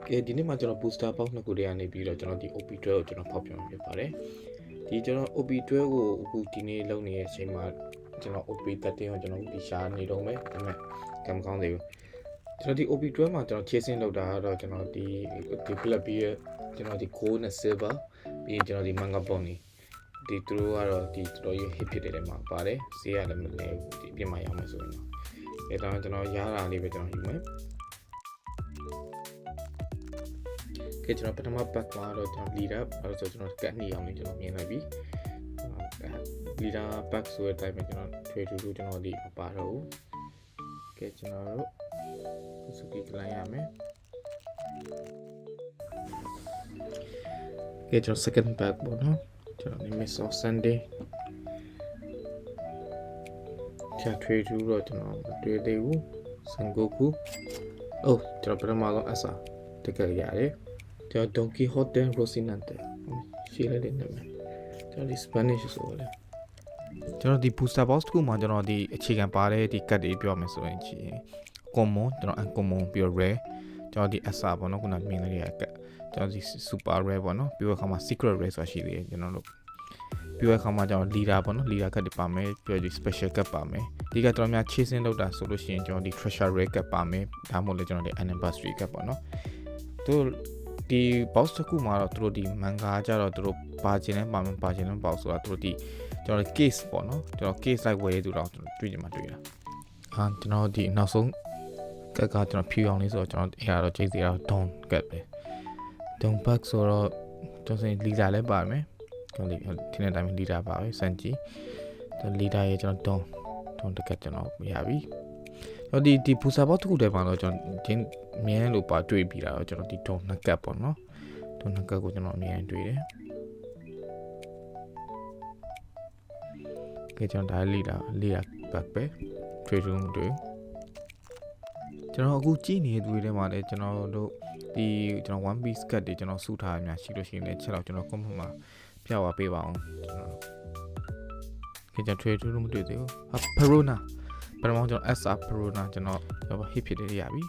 ကဲဒီနေ့မှာကျွန်တော် booster box နှစ်ခုတည်းကနေပြီးတော့ကျွန်တော်ဒီ OP12 ကိုကျွန်တော်ဖောက်ပြန်ဖြစ်ပါတယ်ဒီကျွန်တော် OP12 ကိုအခုဒီနေ့လုပ်နေတဲ့အချိန်မှာကျွန်တော် OP13 ကိုကျွန်တော်ဒီရှာနေတော့မယ်ဒါပေမဲ့ကံမကောင်းသေးဘူးကျွန်တော်ဒီ OP12 မှာကျွန်တော် chasing လုပ်တာကတော့ကျွန်တော်ဒီ flip ပြီးကျွန်တော်ဒီ gold နဲ့ silver ပြီးကျွန်တော်ဒီ manga pony ဒီသူတို့ကတော့ဒီတော်တော်ကြီး hit ဖြစ်တဲ့ထဲမှာပါတယ်ဈေးရတယ်မလဲဘူးဒီအပြင်မှာရောက်မယ်ဆိုရင်တော့အဲဒါကျွန်တော်ရတာလေးပဲကျွန်တော်ယူမယ်ကဲကျွန်တော်ပထမ pack မှာတော့ကျွန်တော် leader ဘာလို့ဆိုကျွန်တော်ကတ်နေအောင်လေးကျွန်တော်မြင်လိုက်ပြီ leader pack ဆိုတဲ့အတိုင်းပဲကျွန်တော်ထွေထူးထူးကျွန်တော်ဒီမပါတော့ဘူးကဲကျွန်တော်တို့စုကြည့်လိုက်ရမယ်ကဲကျွန်တော် second pack ပေါ့နော်ကျွန်တော်ဒီ miss of sunday ချာထွေထူးတော့ကျွန်တော်မတွေ့သေးဘူး Sengoku အိုးကျွန်တော်ပထမဆုံးအစားတကယ်ရတယ်ကျွန်တော် Don Quixote Rocinante ရှိလိုက်တဲ့နာမည်ကျွန်တော်ဒီ Spanish ဆိုလဲကျွန်တော်ဒီ booster box တစ်ခုမှာကျွန်တော်ဒီအခြေခံပါတဲ့ဒီ card တွေပြောမယ်ဆိုရင်ကြီး common ကျွန်တော် uncommon ပြီးတော့ rare ကျွန်တော်ဒီအစားပေါ့နော်ခုနမြင်လိုက်တဲ့ card ကျွန်တော်ဒီ super rare ပေါ့နော်ပြီးတော့ခါမှာ secret rare ဆိုတာရှိသေးတယ်ကျွန်တော်တို့ပြီးတော့ခါမှာကျွန်တော် leader ပေါ့နော် leader card တွေပါမယ်ပြီးတော့ဒီ special card ပါမယ်ဒီကတော်များ chasing လောက်တာဆိုလို့ရှိရင်ကျွန်တော်ဒီ treasure rare card ပါမယ်ဒါမှမဟုတ်လေကျွန်တော်ဒီ anniversary card ပေါ့နော်သူဒီ box တစ်ခုမှာတော့သူတို့ဒီ manga ကြတော့သူတို့ပါခြင်းနဲ့ပါမယ်ပါခြင်းနဲ့ပေါ့ဆိုတာသူတို့ဒီကျွန်တော် case ပေါ့နော်ကျွန်တော် case like ဝယ်ရတူတော့ကျွန်တော်တွေ့ကြမှာတွေ့တာကျွန်တော်ဒီနောက်ဆုံးကတ်ကကျွန်တော်ဖြူအောင်လေးဆိုတော့ကျွန်တော်အဲ့ဒါတော့ချိန်စီတော့ down ကတ်ပဲ down pack ဆိုတော့ကျွန်တော်စိ leader လည်းပါမယ်ကျွန်တော်ဒီနေ့တိုင်း leader ပါပဲစမ်းကြည့်ဒါ leader ရဲ့ကျွန်တော် down တကတ်ကျွန်တော်ရပြီကျွန်တော်ဒီ booster box တစ်ခုတည်းမှာတော့ကျွန်တော်ဒီမြဲလို့ပါတွေ့ပြီးတာတော့ကျွန်တော်ဒီ down နှစ်ကတ်ပေါ့နော် down နှစ်ကတ်ကိုကျွန်တော်အမြဲတွေ့တယ်ကဲကျွန်တော်ဒါ leader pack ပဲ trade room တွေ့ကျွန်တော်အခုကြည့်နေတဲ့သူတွေထဲမှာလည်းကျွန်တော်တို့ဒီကျွန်တော် one piece cut တွေကျွန်တော်စုထားရများရှိလို့ရှိရင်လည်းချက်တော့ကျွန်တော် comment မှာပြပါပေးပါအောင်ကျွန်တော်ကကျွန်တော် trade room မတွေ့သေးဘူးPerona ပထမကျွန်တော် SR Perona ကျွန်တော် hit ဖြစ်တယ်ရပြီ